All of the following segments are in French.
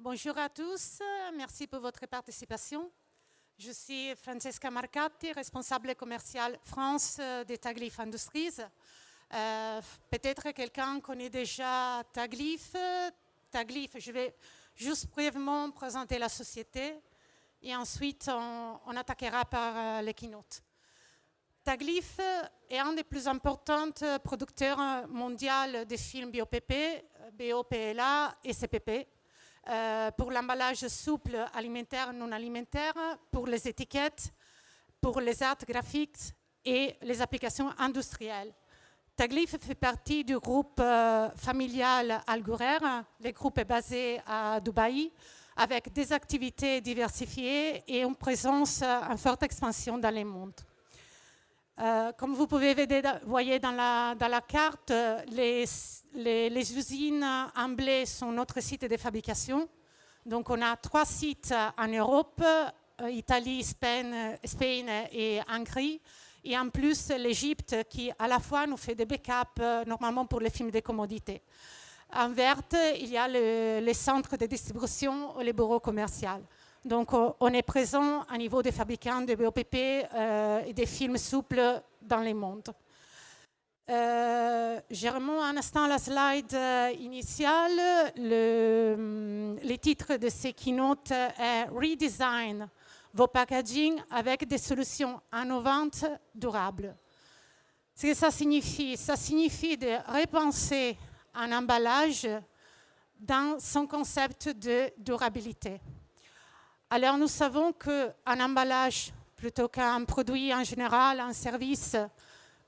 Bonjour à tous, merci pour votre participation. Je suis Francesca Marcatti, responsable commerciale France de Taglyph Industries. Peut-être quelqu'un connaît déjà Taglyph. Taglyph, je vais juste brièvement présenter la société et ensuite on attaquera par les keynotes. Taglyph est un des plus importants producteurs mondiaux de films BOPP, BOPLA et CPP. Pour l'emballage souple alimentaire, non alimentaire, pour les étiquettes, pour les arts graphiques et les applications industrielles. Taglyph fait partie du groupe familial Algourer. Le groupe est basé à Dubaï avec des activités diversifiées et une présence en forte expansion dans le monde. Comme vous pouvez voir dans la carte, les usines en blé sont notre site de fabrication. Donc on a 3 sites en Europe, Italie, Espagne et Hongrie. Et en plus l'Égypte qui à la fois nous fait des backups normalement pour les films de commodité. En vert, il y a les centres de distribution et les bureaux commerciaux. Donc, on est présent à niveau des fabricants de BOPP et des films souples dans le monde. Je remonte un instant la slide initiale. Le titre de ces keynotes est « Redesign vos packaging avec des solutions innovantes durables ». Ce que ça signifie de repenser un emballage dans son concept de durabilité. Alors, nous savons qu'un emballage, plutôt qu'un produit en général, un service,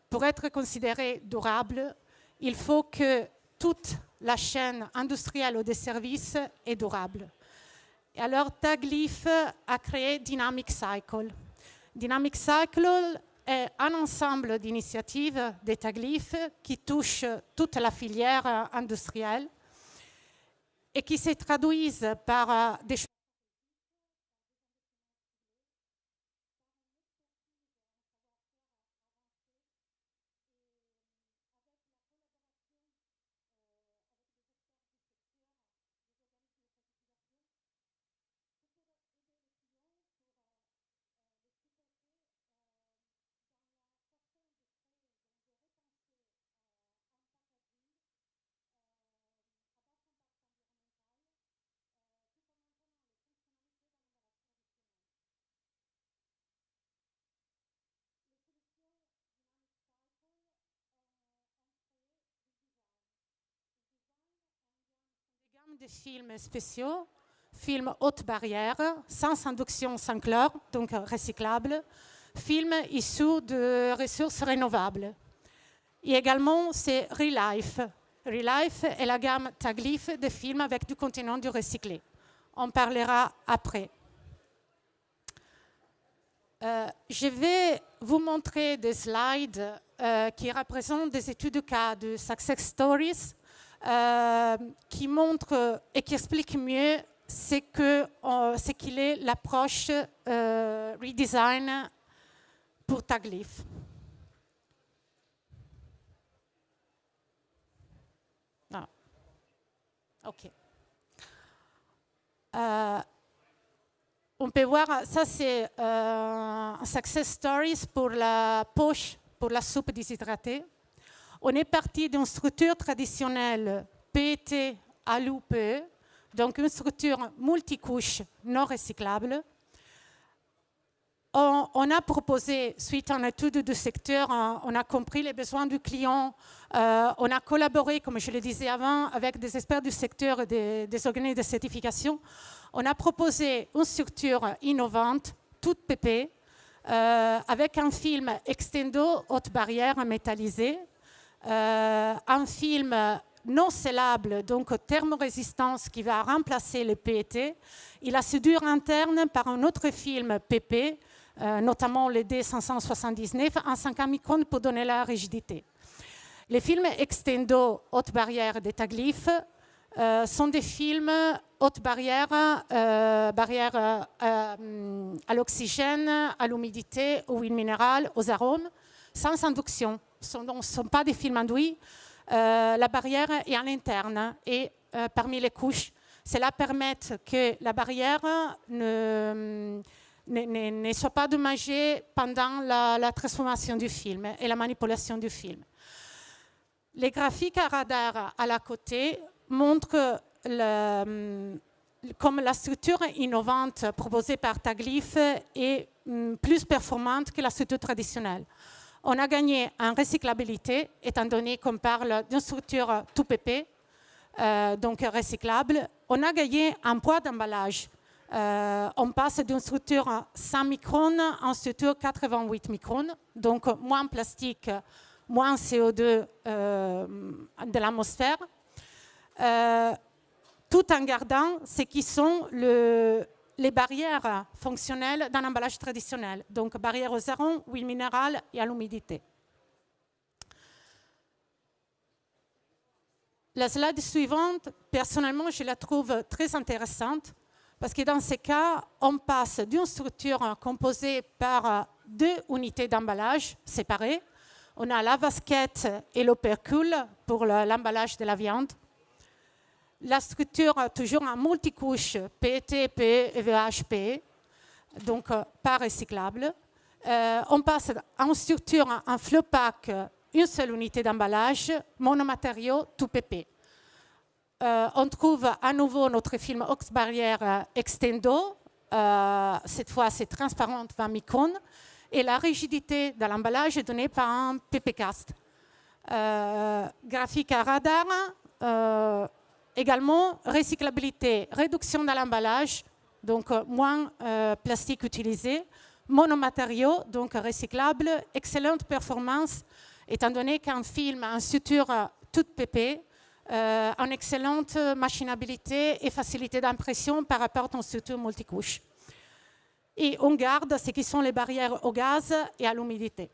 pour être considéré durable, il faut que toute la chaîne industrielle ou des services est durable. Et alors, Taglyph a créé Dynamic Cycle. Dynamic Cycle est un ensemble d'initiatives de Taglyph qui touchent toute la filière industrielle et qui se traduisent par des choses. Des films spéciaux, films haute barrière, sans induction sans chlore, donc recyclables, films issus de ressources renouvelables. Et également, c'est Relife. Relife est la gamme Taglyph de films avec du contenant du recyclé. On parlera après. Je vais vous montrer des slides qui représentent des études de cas de Success Stories qui montre et qui explique mieux ce qu'il est l'approche redesign pour Taglyph. Ah. OK. On peut voir, ça c'est un Success Stories pour la poche, pour la soupe déshydratée. On est parti d'une structure traditionnelle PET alu PE, donc une structure multicouche non recyclable. On a proposé, suite à une étude du secteur, on a compris les besoins du client, on a collaboré, comme je le disais avant, avec des experts du secteur et des organismes de certification. On a proposé une structure innovante, toute PP, avec un film extendo haute barrière métallisé, un film non scellable, donc thermorésistance, qui va remplacer le PET. Il a soudure interne par un autre film PP, notamment le D579, en 50 microns pour donner la rigidité. Les films extendo haute barrière de Taglyph sont des films haute barrière, à l'oxygène, à l'humidité, aux huiles minérales, aux arômes, sans induction. Ce ne sont pas des films induits. La barrière est à l'interne et parmi les couches Cela permet que la barrière ne soit pas endommagée pendant la transformation du film et la manipulation du film. Les graphiques à radar à la côté montrent comme la structure innovante proposée par Tagleef est plus performante que la structure traditionnelle. On a gagné en recyclabilité, étant donné qu'on parle d'une structure tout PP, donc recyclable. On a gagné en poids d'emballage. On passe d'une structure 100 microns à une structure 88 microns, donc moins plastique, moins CO2 de l'atmosphère, tout en gardant ce qui sont les barrières fonctionnelles d'un emballage traditionnel, donc barrières aux arômes, huile minérale et à l'humidité. La slide suivante, personnellement, je la trouve très intéressante parce que dans ce cas, on passe d'une structure composée par 2 unités d'emballage séparées. On a la vasquette et l'opercule pour l'emballage de la viande. La structure, toujours en multicouche, PET, PE et VHP, donc pas recyclable. On passe en structure, en flow pack, une seule unité d'emballage, monomatériaux, tout PP. On trouve à nouveau notre film Ox Barrière Extendo. Cette fois, c'est transparent 20 microns. Et la rigidité de l'emballage est donnée par un PP-cast. Graphique à radar, également recyclabilité, réduction de l'emballage, donc moins plastique utilisé, monomatériaux, donc recyclable, excellente performance, étant donné qu'un film en suture toute PP, en excellente machinabilité et facilité d'impression par rapport à une structure multicouche. Et on garde ce qui sont les barrières au gaz et à l'humidité.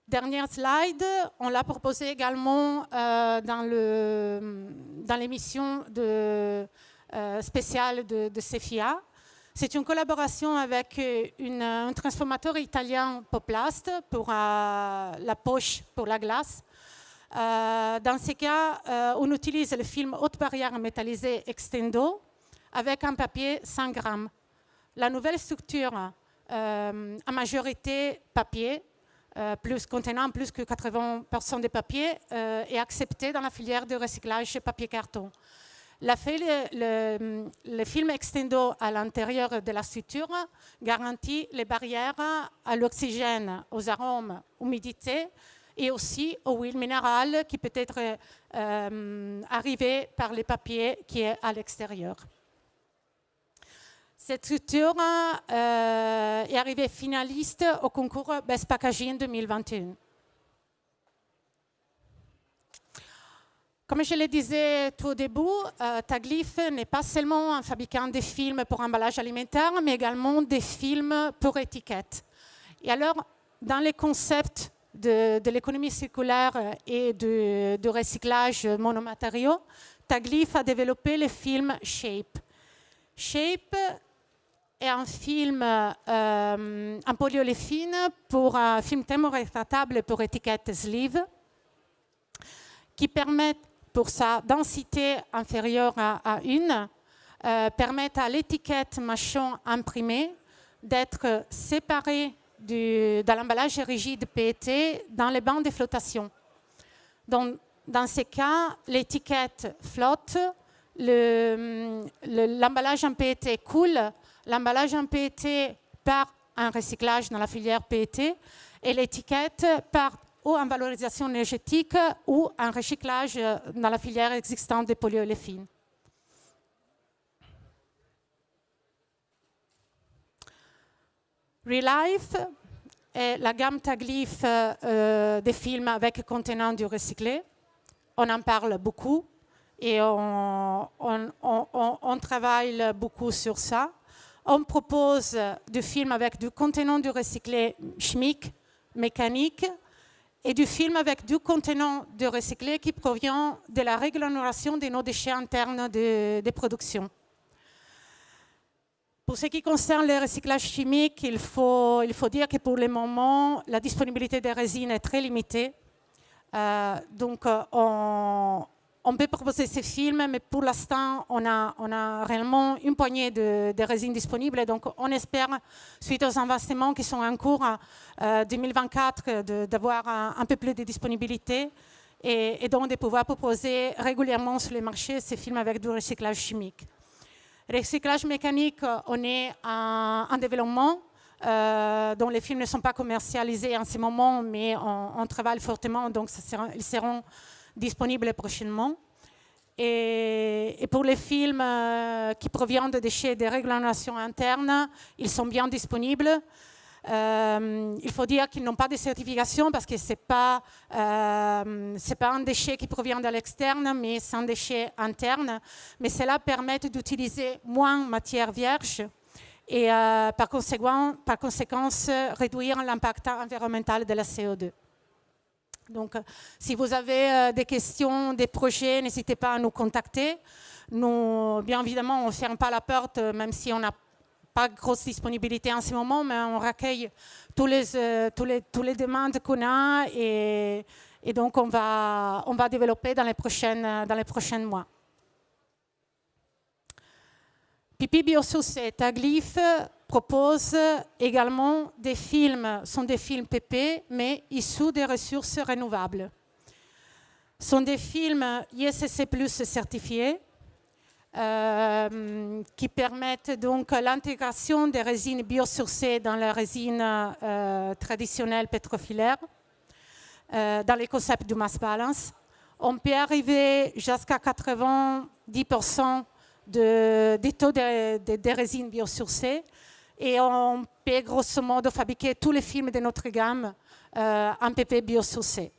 Dernière slide, on l'a proposé également dans l'émission spéciale de CEFIA. C'est une collaboration avec un transformateur italien Poplast pour la poche pour la glace. Dans ce cas, on utilise le film haute barrière métallisée Extendo avec un papier 100 grammes. La nouvelle structure, en majorité papier, contenant plus que 80% de papier, est acceptée dans la filière de recyclage papier-carton. Le film Extendo à l'intérieur de la structure garantit les barrières à l'oxygène, aux arômes, humidité et aussi aux huiles minérales qui peut être arrivée par les papiers qui est à l'extérieur. Cette structure est arrivée finaliste au concours Best Packaging 2021. Comme je le disais tout au début, Tagleef n'est pas seulement un fabricant de films pour emballage alimentaire, mais également des films pour étiquettes. Et alors, dans les concepts de l'économie circulaire et de recyclage monomatériaux, Tagleef a développé le film Shape. Shape est un film en polyolefine pour un film thermorétractable pour étiquette sleeve qui permet, pour sa densité inférieure à 1, permettre à l'étiquette machon imprimée d'être séparée de l'emballage rigide PET dans les bancs de flotation. Donc, dans ce cas, l'étiquette flotte, l'emballage en PET coule, l'emballage en PET part en recyclage dans la filière PET et l'étiquette part ou en valorisation énergétique ou en recyclage dans la filière existante des polyolefines. Relife est la gamme Tagleef des films avec contenant du recyclé. On en parle beaucoup et on travaille beaucoup sur ça. On propose du film avec du contenant du recyclé chimique, mécanique, et du film avec du contenant de recyclé qui provient de la régularisation de nos déchets internes de production. Pour ce qui concerne le recyclage chimique, il faut dire que pour le moment, la disponibilité des résines est très limitée. Donc, on on peut proposer ces films, mais pour l'instant, on a réellement une poignée de résines disponibles. Donc, on espère, suite aux investissements qui sont en cours, 2024, d'avoir un peu plus de disponibilité et donc de pouvoir proposer régulièrement sur les marchés ces films avec du recyclage chimique. Recyclage mécanique, on est en développement, dont les films ne sont pas commercialisés en ce moment, mais on travaille fortement, donc ils seront disponibles prochainement. Et pour les films qui proviennent de déchets de réglementation interne, ils sont bien disponibles. Il faut dire qu'ils n'ont pas de certification parce que ce n'est pas un déchet qui provient de l'externe, mais c'est un déchet interne. Mais cela permet d'utiliser moins matière vierge et par conséquent réduire l'impact environnemental de la CO2. Donc, si vous avez des questions, des projets, n'hésitez pas à nous contacter. Nous, bien évidemment, on ne ferme pas la porte, même si on n'a pas de grosse disponibilité en ce moment, mais on recueille tous les demandes qu'on a et donc on va développer dans les prochains mois. Pipi Biosourcé Tagleaf propose également des films, sont des films PP, mais issus des ressources renouvelables. Ce sont des films ISCC+ certifiés qui permettent donc l'intégration des résines biosourcées dans la résine traditionnelle pétrofilaire, dans les concepts du mass balance. On peut arriver jusqu'à 90% des taux de résines biosourcées et on peut grosso modo fabriquer tous les films de notre gamme en PP biosourcé.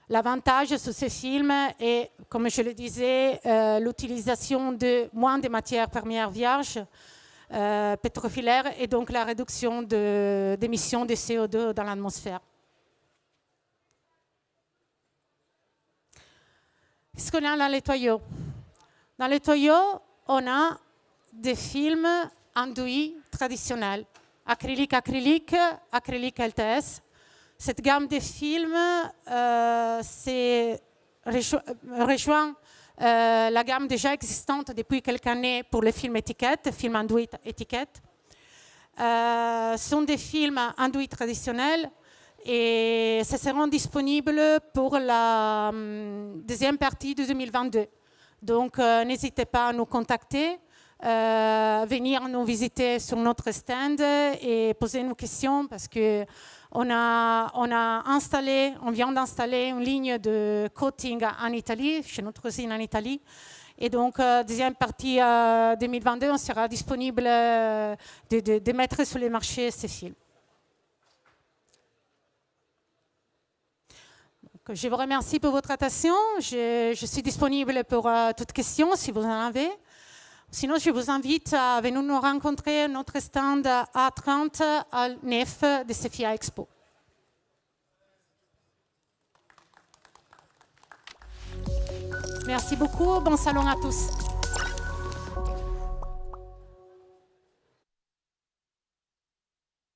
L'avantage sur ces films est, comme je le disais, l'utilisation de moins de matières premières vierges pétrofilaires et donc la réduction d'émissions de CO2 dans l'atmosphère. Qu'est-ce qu'on a dans les tuyaux? Dans les tuyaux, on a des films enduits traditionnels, acrylique, acrylique LTS. Cette gamme de films rejoint la gamme déjà existante depuis quelques années pour les films étiquettes, films enduits étiquettes. Ce sont des films enduits traditionnels et ce seront disponibles pour la deuxième partie de 2022. Donc, n'hésitez pas à nous contacter, venir nous visiter sur notre stand et poser nos questions parce que on vient d'installer une ligne de coating en Italie, chez notre usine en Italie. Et donc, deuxième partie 2022, on sera disponible de mettre sur les marchés ces films. Donc, je vous remercie pour votre attention. Je suis disponible pour toute question si vous en avez. Sinon, je vous invite à venir nous rencontrer à notre stand A30 à Nef de Sophia Expo. Merci beaucoup. Bon salon à tous.